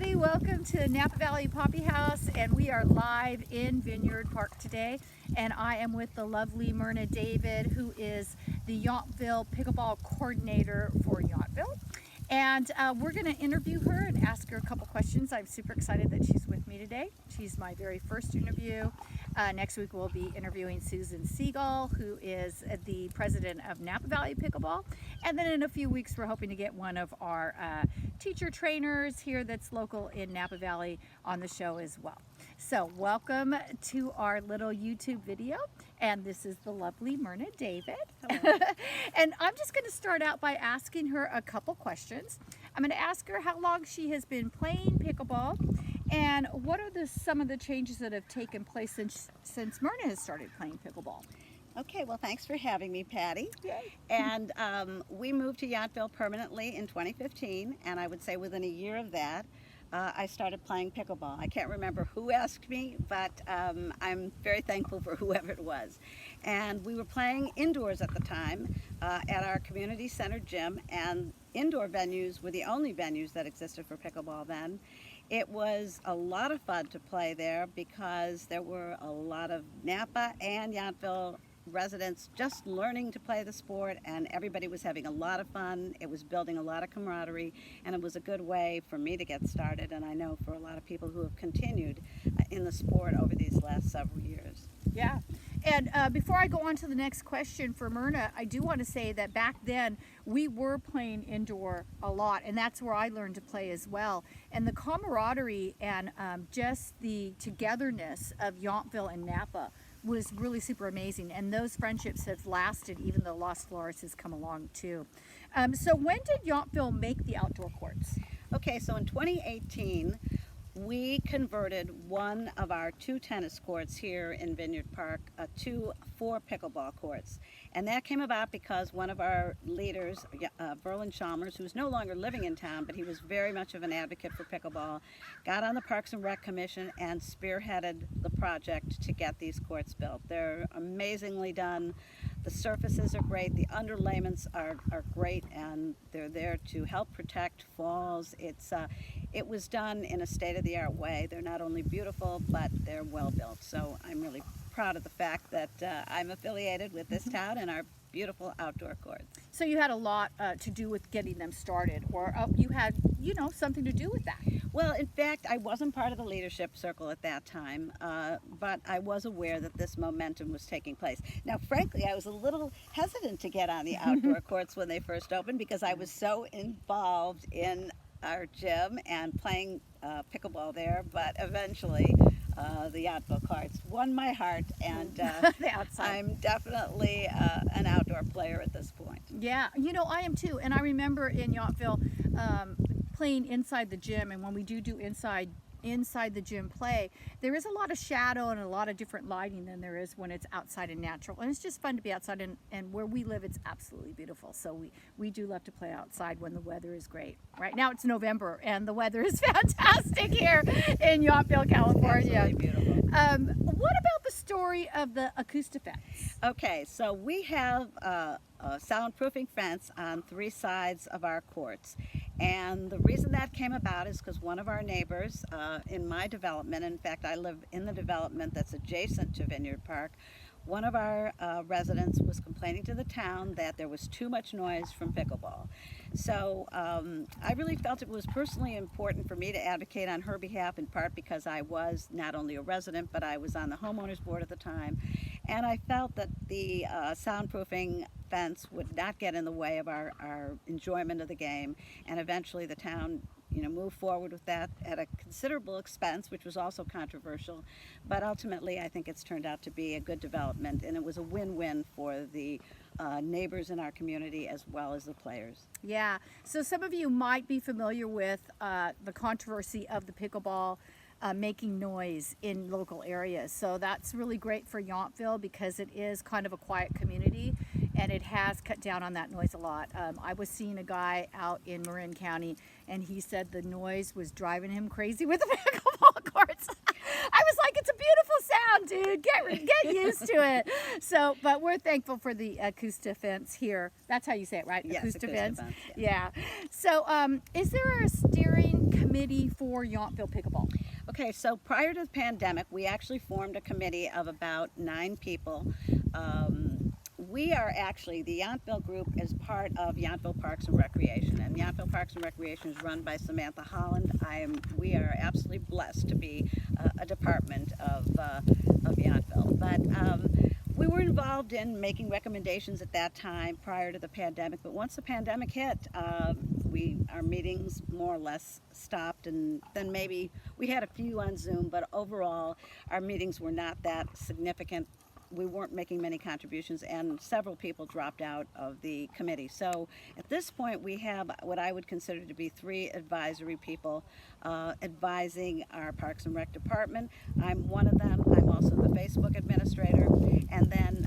everybody, welcome to Napa Valley Poppy House, and we are live in Vineyard Park today, and I am with the lovely Myrna David, who is the Yountville Pickleball coordinator for Yountville, and we're going to interview her and ask her a couple questions. I'm super excited that she's with me today. She's my very first interview. Next week we'll be interviewing Susan Seagull, who is the president of Napa Valley Pickleball, and then in a few weeks we're hoping to get one of our teacher trainers here that's local in Napa Valley on the show as well. So welcome to our little YouTube video, and this is the lovely Myrna David. And I'm just going to start out by asking her a couple questions. I'm going to ask her how long she has been playing pickleball, and what are some of the changes that have taken place since Myrna has started playing pickleball. Okay, well, thanks for having me, Patty. Yay. And we moved to Yountville permanently in 2015, and I would say within a year of that, I started playing pickleball. I can't remember who asked me, but I'm very thankful for whoever it was. And we were playing indoors at the time at our community center gym, and indoor venues were the only venues that existed for pickleball then. It was a lot of fun to play there because there were a lot of Napa and Yountville residents just learning to play the sport, and everybody was having a lot of fun. It was building a lot of camaraderie, and it was a good way for me to get started, and I know for a lot of people who have continued in the sport over these last several years. Yeah, and before I go on to the next question for Myrna, I do want to say that back then we were playing indoor a lot, and that's where I learned to play as well. And the camaraderie and just the togetherness of Yountville and Napa was really super amazing, and those friendships have lasted even though Los Flores has come along too. So when did Yountville make the outdoor courts? Okay, so in 2018 we converted one of our 2 tennis courts here in Vineyard Park to 4 pickleball courts. And that came about because one of our leaders, Verlin Chalmers, who's no longer living in town, but he was very much of an advocate for pickleball, got on the Parks and Rec Commission and spearheaded the project to get these courts built. They're amazingly done. The surfaces are great, the underlayments are great, and they're there to help protect falls. It was done in a state-of-the-art way. They're not only beautiful, but they're well built. So I'm really proud of the fact that I'm affiliated with this town and our beautiful outdoor courts. So you had a lot to do with getting them started, or you had, something to do with that. Well, in fact, I wasn't part of the leadership circle at that time, but I was aware that this momentum was taking place. Now, frankly, I was a little hesitant to get on the outdoor courts when they first opened because I was so involved in our gym and playing pickleball there, but eventually the outdoor courts won my heart, and I'm definitely an outdoor player at this point. Yeah, I am too, and I remember in Yountville playing inside the gym, and when we do inside the gym play, there is a lot of shadow and a lot of different lighting than there is when it's outside and natural, and it's just fun to be outside, and where we live it's absolutely beautiful, so we do love to play outside when the weather is great. Right now it's November and the weather is fantastic here in Yountville, California. Absolutely beautiful. What about the story of the acoustic fence? Okay, so we have a soundproofing fence on 3 sides of our courts. And the reason that came about is because one of our neighbors in my development, in fact I live in the development that's adjacent to Vineyard Park, one of our residents was complaining to the town that there was too much noise from pickleball. So I really felt it was personally important for me to advocate on her behalf, in part because I was not only a resident, but I was on the homeowners board at the time. And I felt that the soundproofing fence would not get in the way of our enjoyment of the game, and eventually the town move forward with that at a considerable expense, which was also controversial, but ultimately I think it's turned out to be a good development, and it was a win-win for the neighbors in our community as well as the players. Yeah, so some of you might be familiar with the controversy of the pickleball making noise in local areas, so that's really great for Yountville because it is kind of a quiet community, and it has cut down on that noise a lot. I was seeing a guy out in Marin County, and he said the noise was driving him crazy with the pickleball courts. I was like, it's a beautiful sound, dude. Get used to it. So, but we're thankful for the acoustic fence here. That's how you say it, right? Yes, acoustic acoustic fence. fence, Yeah. So, is there a steering committee for Yountville Pickleball? Okay, so prior to the pandemic, we actually formed a committee of about 9 people. We are actually, the Yountville group is part of Yountville Parks and Recreation, and Yountville Parks and Recreation is run by Samantha Holland. We are absolutely blessed to be a department of Yountville. But we were involved in making recommendations at that time prior to the pandemic, but once the pandemic hit, our meetings more or less stopped, and then maybe we had a few on Zoom, but overall our meetings were not that significant. We weren't making many contributions, and several people dropped out of the committee. So at this point we have what I would consider to be 3 advisory people advising our Parks and Rec department. I'm one of them. I'm also the Facebook administrator, and then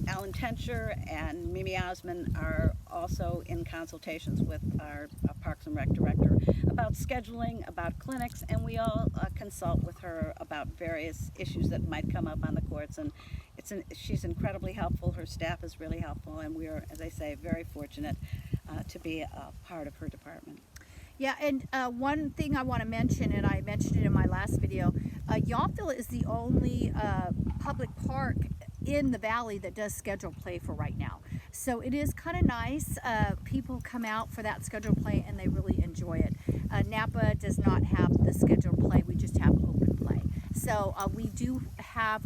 Alan Tencher and Mimi Osman are also in consultations with our Parks and Rec director about scheduling, about clinics, and we all consult with her about various issues that might come up on the courts. And she's incredibly helpful. Her staff is really helpful, and we are, as I say, very fortunate to be a part of her department. Yeah, and one thing I want to mention, and I mentioned it in my last video, Yountville is the only public park in the valley that does scheduled play for right now. So it is kind of nice. People come out for that scheduled play and they really enjoy it. Napa does not have the scheduled play, we just have open play. So we do have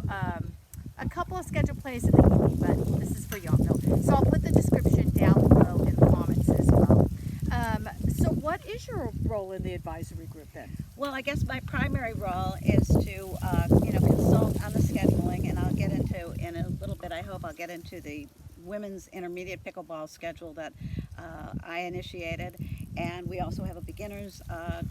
a couple of scheduled plays in the evening, but this is for Yountville. So I'll put the description down below in the comments as well. So what is your role in the advisory group then? Well, I guess my primary role is to consult on the scheduling, and I'll get into, in a little bit, I hope I'll get into the women's intermediate pickleball schedule that I initiated, and we also have a beginner's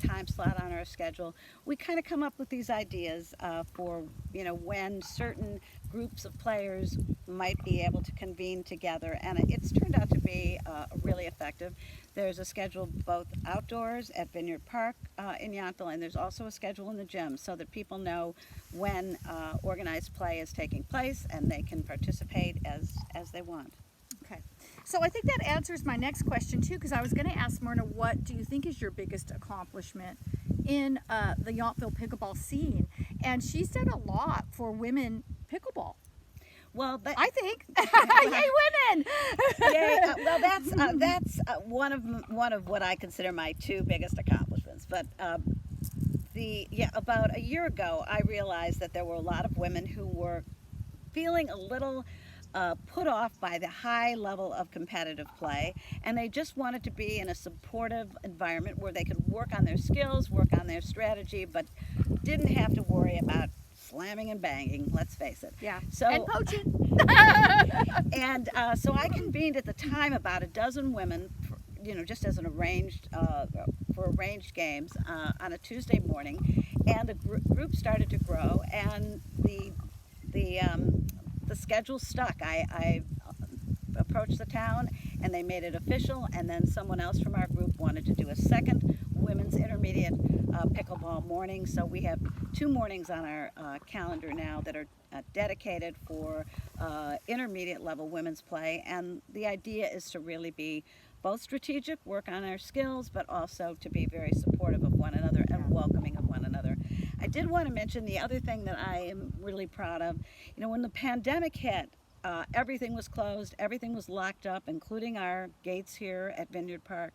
time slot on our schedule. We kind of come up with these ideas for when certain groups of players might be able to convene together, and it's turned out to be really effective. There's a schedule both outdoors at Vineyard Park in Yountville, and there's also a schedule in the gym so that people know when organized play is taking place and they can participate as they want. Okay, so I think that answers my next question too, because I was going to ask Myrna, what do you think is your biggest accomplishment in the Yountville pickleball scene? And she's done a lot for women pickleball. Well, I think, yay women! Yay, well, that's one of what I consider my 2 biggest accomplishments. But about a year ago, I realized that there were a lot of women who were feeling a little put off by the high level of competitive play, and they just wanted to be in a supportive environment where they could work on their skills, work on their strategy, but didn't have to worry about slamming and banging, let's face it. Yeah, so, and poaching. And so I convened at the time about a dozen women, just as an for arranged games on a Tuesday morning, and the group started to grow, and the schedule stuck. I approached the town, and they made it official, and then someone else from our group wanted to do a second women's intermediate pickleball morning. So we have 2 mornings on our calendar now that are dedicated for intermediate level women's play, and the idea is to really be both strategic, work on our skills, but also to be very supportive of one another and welcoming of one another. I did want to mention the other thing that I am really proud of. When the pandemic hit, everything was closed, everything was locked up, including our gates here at Vineyard Park.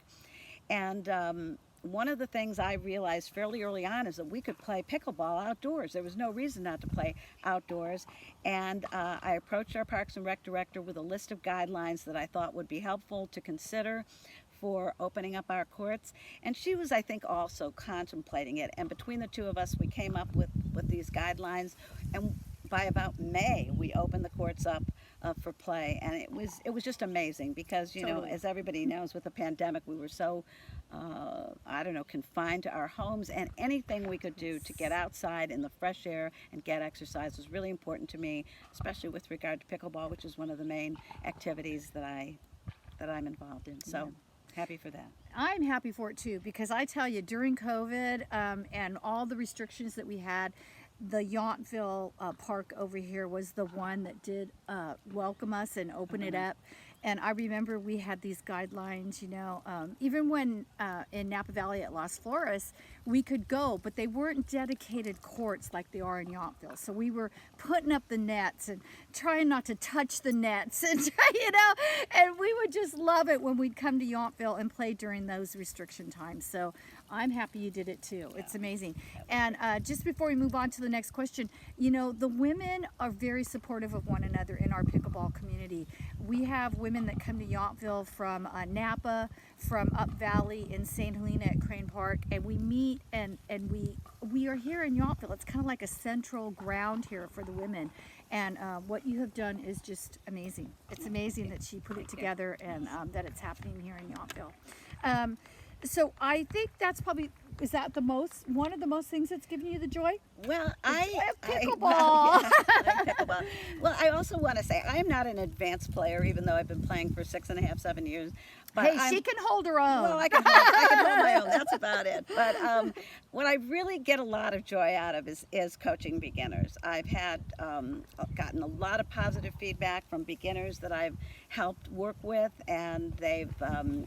And one of the things I realized fairly early on is that we could play pickleball outdoors. There was no reason not to play outdoors. And I approached our Parks and Rec director with a list of guidelines that I thought would be helpful to consider for opening up our courts. And she was, I think, also contemplating it. And between the 2 of us, we came up with these guidelines. And by about May, we opened the courts up for play, and it was just amazing because Totally. as everybody knows, with the pandemic, we were so confined to our homes, and anything we could do to get outside in the fresh air and get exercise was really important to me, especially with regard to pickleball, which is one of the main activities that I'm involved in. So. Happy for that. I'm happy for it too, because I tell you, during COVID and all the restrictions that we had, the Yountville Park over here was the one that did welcome us and open it up. And I remember we had these guidelines, you know, even when in Napa Valley at Las Flores, we could go, but they weren't dedicated courts like they are in Yountville. So we were putting up the nets and trying not to touch the nets, and you know, and we would just love it when we'd come to Yountville and play during those restriction times. So I'm happy you did it too. It's amazing. And just before we move on to the next question, you know, the women are very supportive of one another in our pickleball community. We have women that come to Yountville from Napa, from Up Valley in St. Helena at Crane Park, and we meet and we are here in Yountville. It's kind of like a central ground here for the women. And what you have done is just amazing. It's amazing that she put it together and that it's happening here in Yountville. So I think that's probably, is that one of the most things that's given you the joy? Well, pickleball. Well, yeah, I like pickleball. Well, I also want to say I am not an advanced player, even though I've been playing for 6.5, 7 years. But Hey, she can hold her own. Well, I can hold my own. That's about it. But what I really get a lot of joy out of is coaching beginners. I've had gotten a lot of positive feedback from beginners that I've helped work with, and they've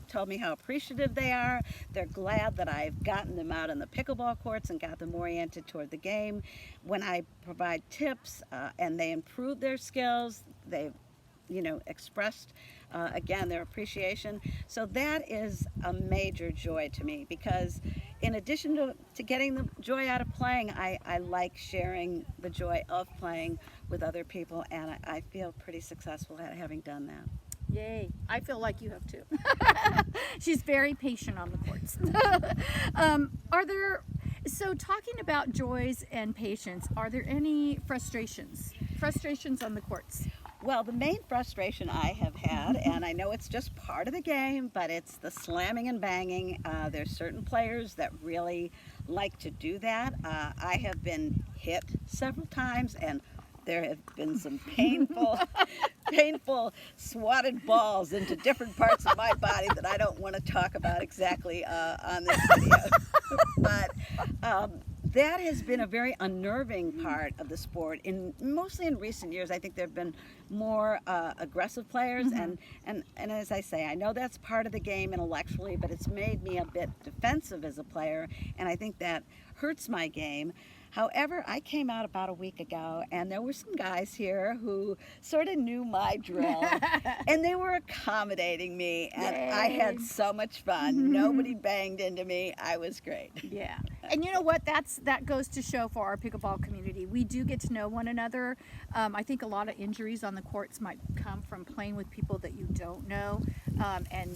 told me how appreciative they are. They're glad that I've gotten them out on the pickleball courts and got them oriented toward the game. When I provide tips and they improve their skills, they've expressed again their appreciation. So that is a major joy to me, because in addition to getting the joy out of playing, I like sharing the joy of playing with other people, and I feel pretty successful at having done that. Yay. I feel like you have too. She's very patient on the courts. So talking about joys and patience, are there any frustrations on the courts? Well, the main frustration I have had, and I know it's just part of the game, but it's the slamming and banging. There's certain players that really like to do that. I have been hit several times, and there have been some painful swatted balls into different parts of my body that I don't want to talk about exactly on this video. But that has been a very unnerving part of the sport. Mostly in recent years, I think there have been more aggressive players, and as I say, I know that's part of the game intellectually, but it's made me a bit defensive as a player, and I think that hurts my game. However, I came out about a week ago, and there were some guys here who sort of knew my drill, and they were accommodating me, and Yay. I had so much fun. Nobody banged into me. I was great. Yeah. And you know what? That goes to show for our pickleball community. We do get to know one another. I think a lot of injuries on the courts might come from playing with people that you don't know. And,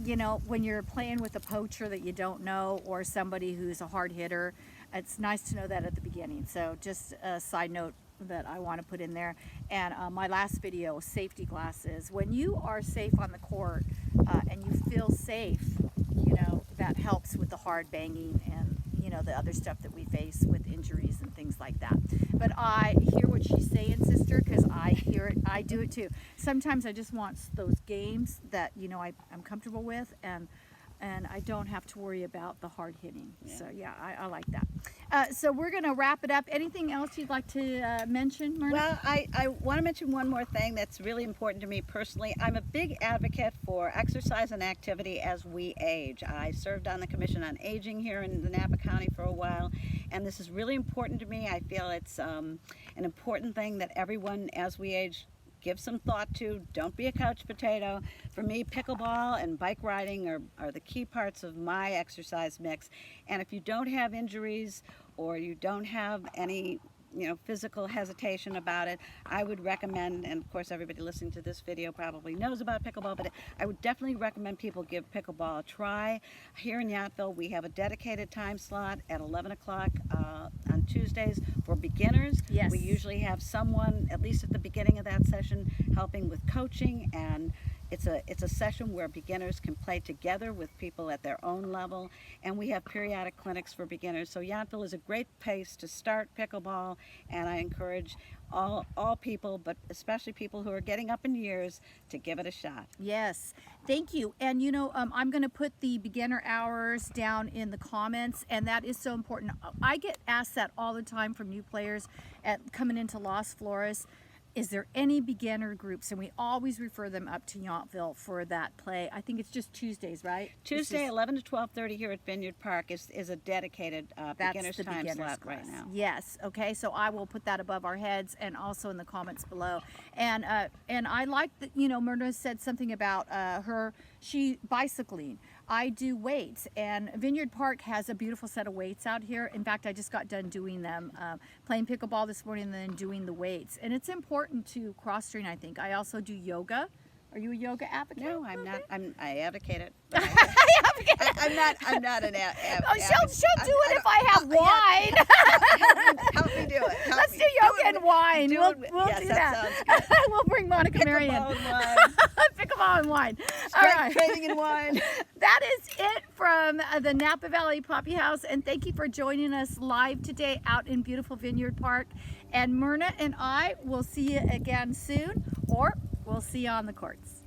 you know, when you're playing with a poacher that you don't know, or somebody who's a hard hitter, it's nice to know that at the beginning. So just a side note that I want to put in there. And my last video, safety glasses. When you are safe on the court and you feel safe, you know, that helps with the hard banging and, you know, the other stuff that we face with injuries and things like that. But I hear what she's saying, sister, because I hear it. I do it too. Sometimes I just want those games that, you know, I'm comfortable with, and I don't have to worry about the hard hitting. Yeah. So yeah, I like that. So we're going to wrap it up. Anything else you'd like to mention, Myrna? Well, I want to mention one more thing that's really important to me personally. I'm a big advocate for exercise and activity as we age. I served on the Commission on Aging here in the Napa County for a while, and this is really important to me. I feel it's an important thing that everyone as we age give some thought to. Don't be a couch potato. For me, pickleball and bike riding are the key parts of my exercise mix. And if you don't have injuries or you don't have any physical hesitation about it, I would recommend, and of course everybody listening to this video probably knows about pickleball, but I would definitely recommend people give pickleball a try. Here in Yountville, we have a dedicated time slot at 11 o'clock on Tuesdays for beginners. Yes. We usually have someone, at least at the beginning of that session, helping with coaching and it's a session where beginners can play together with people at their own level, and we have periodic clinics for beginners. So Yountville is a great place to start pickleball, and I encourage all people, but especially people who are getting up in years, to give it a shot. Yes, thank you. And you know, I'm going to put the beginner hours down in the comments, and that is so important. I get asked that all the time from new players coming into Los Flores. Is there any beginner groups? And we always refer them up to Yountville for that play. I think it's just Tuesdays, right? Tuesday, 11 to 12:30 here at Vineyard Park is a dedicated beginner's time slot right now. Yes. Okay. So I will put that above our heads and also in the comments below. And I like that, you know, Myrna said something about she bicycling. I do weights, and Vineyard Park has a beautiful set of weights out here. In fact, I just got done doing them, playing pickleball this morning and then doing the weights. And it's important to cross-train, I think. I also do yoga. Are you a yoga advocate? No, I'm not. I advocate it. I'm not an advocate. Oh, she'll do it if I have wine. Help me do it. Let's do yoga and wine. We'll yes, do that. Sounds good. We'll bring Monica Marion. Pickleball and wine. Pickleball and wine. All Strength right. training and wine. That is it from the Napa Valley Poppy House, and thank you for joining us live today out in beautiful Vineyard Park. And Myrna and I will see you again soon, or we'll see you on the courts.